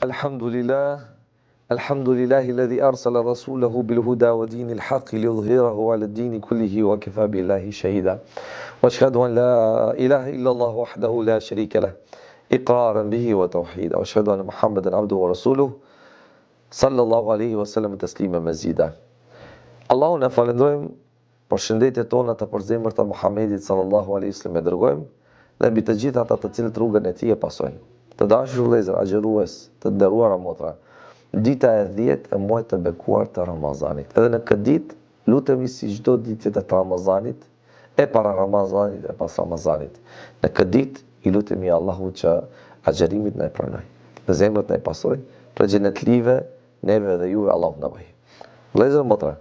Alhamdulillah, alhamdulillahi alladhi arsala rasulahu bil huda wa dinil haqqi liyudhhirahu ala ad-dini kullihi wa kafa billahi shahida. Wa ashhadu an la ilaha illa Allah wahdahu la sharika lah, iqraran bihi wa tawhida. Wa ashhadu anna Muhammadan abduhu wa rasuluhu sallallahu alaihi wa sallam taslima mazida. Allahun e falenderojmë për shëndetjet tona të përzemërt të Muhamedit sallallahu alaihi wa sallam e dërgojmë dhe mbi të gjithë ata të cilët rrugën e tij e pasojnë. Të dashur vëllezër, agjërues, të nderuara motra, dita e 10 e muajit të bekuar të Ramazanit. Edhe në këtë ditë lutemi si çdo ditë të Ramazanit, e para Ramazanit e pas Ramazanit. Në këtë ditë i lutemi Allahut që agjërimit na e pranoj, në zemrat na e pasoj, për xhenetlive neve dhe juve Allahu na bëj. Vëllezër motra,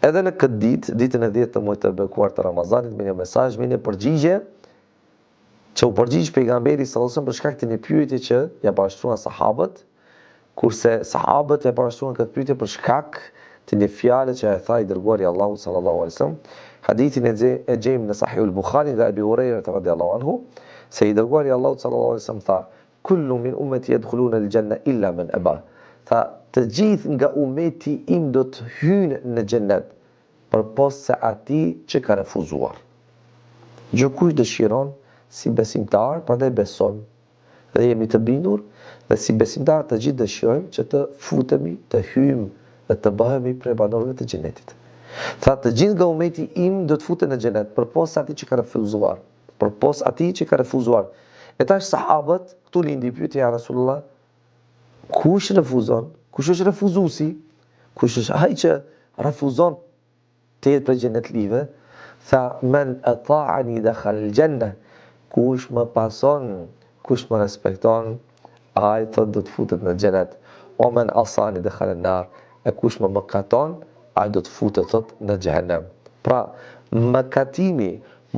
edhe në këtë ditë, ditën e 10 të muajit të bekuar të Ramazanit, me një mesazh, me një përgjigje që u përgjigj pejgamberi sallallahu alajhi wasallam për shkak të një pyetje që ja parashtruan sahabët, kurse sahabët ja parashtruan këtë pyetje për shkak të një fjale që e tha i dërguari Allahut sallallahu alajhi wasallam. Hadithin e gjejmë në Sahihul Buhari nga Abu Huraira radhiyallahu anhu, se i dërguari Allahut sallallahu alajhi wasallam tha: "Kullu min ummati yadkhuluna al-janna illa man aba." Tha, të gjithë nga ummeti im do të hyjnë në xhennet, përpos se atij që ka refuzuar. Çdo kush dëshiron si besimtar, prandaj besojmë dhe jemi të bindur, dhe si besimtar të gjithë dëshirojmë që të futemi, të hyjmë dhe të bëhemi prej banorëve të xhenetit. Tha, të gjithë nga ummeti im do të futen në xhenet, përpos atij që ka refuzuar, përpos atij që ka refuzuar. E tash sahabët këtu lindi pyetja ja Rasulullah, kush refuzon? Kush është refuzuesi? Kush është ai që refuzon të jetë prej xhenetlive? Tha, men ata'ani dakhala al-janna. Kush më pason, kush më respekton, ai thot do të futet në xhenet. O men asani dakhala an-nar. E kush më mëkaton, ai do të futet thot në xhenem. Pra, mëkatimi,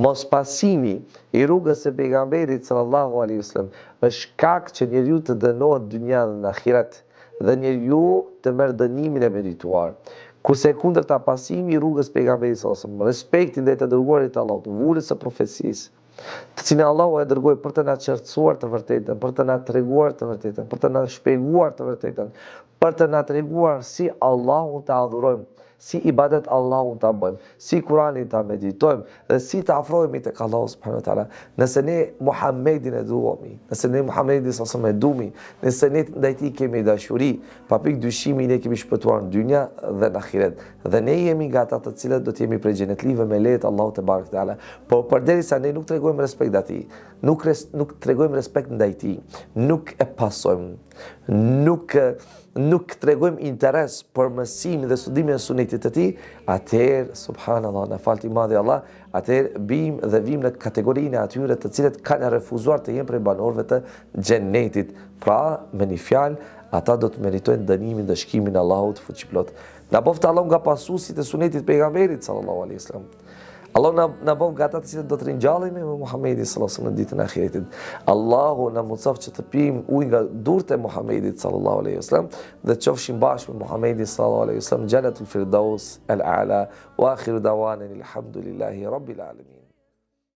mos pasimi i rrugës së pejgamberit sallallahu alaihi wasallam është shkak që njeriu të dënohet në dynjë dhe në ahiret, dhe njeriu të merr dënimin e merituar. Kurse kundërta pasimi i rrugës së pejgamberit sallallahu alaihi wasallam, respekti ndaj të dërguarit të Allahut, vulës së profecisë, të cilën Allahu e dërgoi për të na qartësuar të vërtetën, për të na treguar të vërtetën, për të na shpjeguar të vërtetën, për të na treguar si Allahun ta adhurojmë, si ibadet Allahun ta bëjmë, si Kur'anin ta meditojmë dhe si të afrohemi tek Allahu subhanahu wa taala. Nëse ne Muhammedin e duami, nëse ne Muhammedin sa më duami, nëse ne ndaj tij kemi dashuri, pa pikë dyshimi ne kemi shpëtuar në dynja dhe në ahiret. Dhe ne jemi nga ata të cilët do të jemi prej xhenetlive me lejet Allahut te barek teala. Por përderisa ne nuk tregojmë respekt atij, nuk tregojmë respekt ndaj tij, nuk e pasojmë, nuk tregojmë interes për mësimin dhe studimin e sunetit të tij, atëherë subhanallahu, na falti madhi Allah, atëherë vim në kategorinë e atyre të cilët kanë refuzuar të jenë prej banorëve të xhenetit. Pra, me një fjalë, ata do të meritojnë dënimin dhe shkimin e Allahut fuqiplot. Na boftë Allah nga pasuesit e sunetit pejgamberit sallallahu alaihi wasallam. Allah na bëf nga ata të cilët do të ringjallemi me Muhamedit sallallahu alaihi wasallam në ditën e ahiretit. Allahu na mundsof që të pijmë ujë nga durrët e Muhamedit sallallahu alaihi wasallam dhe të qofshim bashkë me Muhamedit sallallahu alaihi wasallam jannatul firdaus al-a'la wa akhiru dawana alhamdulillahi rabbil alamin.